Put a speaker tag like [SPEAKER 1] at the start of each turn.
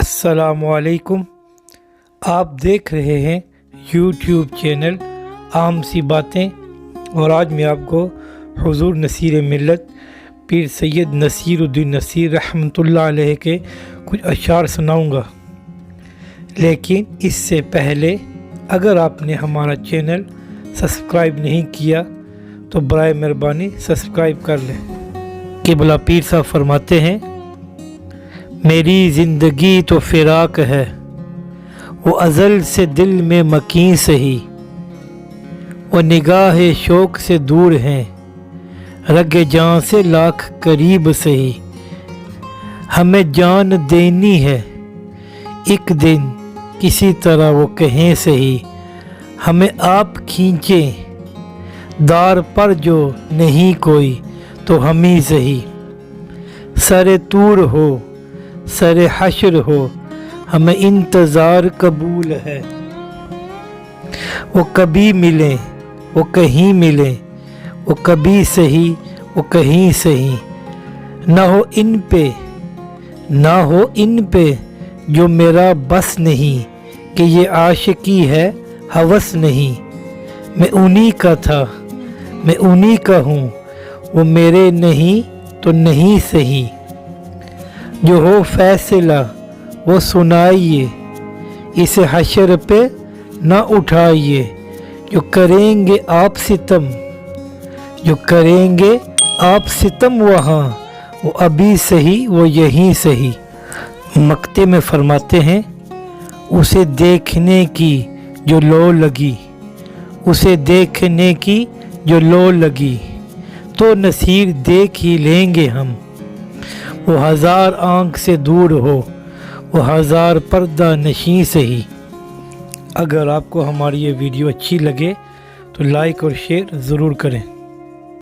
[SPEAKER 1] अस्सलामुअलैकुम। आप देख रहे हैं यूट्यूब चैनल आम सी बातें और आज मैं आपको हुजूर नसीर मिल्लत पीर सैयद नसीरुद्दीन नसीर रहमतुल्लाह अलैह के कुछ अशार सुनाऊंगा। लेकिन इससे पहले अगर आपने हमारा चैनल सब्सक्राइब नहीं किया तो बराए मेहरबानी सब्सक्राइब कर लें। क़िबला पीर साहब फरमाते हैं, मेरी ज़िंदगी तो फ़िराक है, वो अज़ल से दिल में मकीन सही, वो निगाह शौक़ से दूर हैं, रग जान से लाख करीब सही। हमें जान देनी है एक दिन किसी तरह वो कहें सही, हमें आप खींचें दार पर जो नहीं कोई तो हम ही सही। सरे तूर हो सरे हश्र हो हमें इंतज़ार कबूल है, वो कभी मिले वो कहीं मिले, वो कभी सही वो कहीं सही। ना हो इन पे जो मेरा बस नहीं, कि ये आशिकी है हवस नहीं। मैं उन्हीं का था मैं उन्हीं का हूँ, वो मेरे नहीं तो नहीं सही। जो हो फैसला वो सुनाइए, इसे हशर पे न उठाइए। जो करेंगे आप सितम वहाँ, वो अभी सही वो यहीं सही। मक्ते में फरमाते हैं, उसे देखने की जो लो लगी, उसे देखने की जो लो लगी, तो नसीर देख ही लेंगे हम। वो हज़ार आँख से दूर हो, वो हज़ार पर्दा नशीं सही। अगर आपको हमारी ये वीडियो अच्छी लगे तो लाइक और शेयर ज़रूर करें।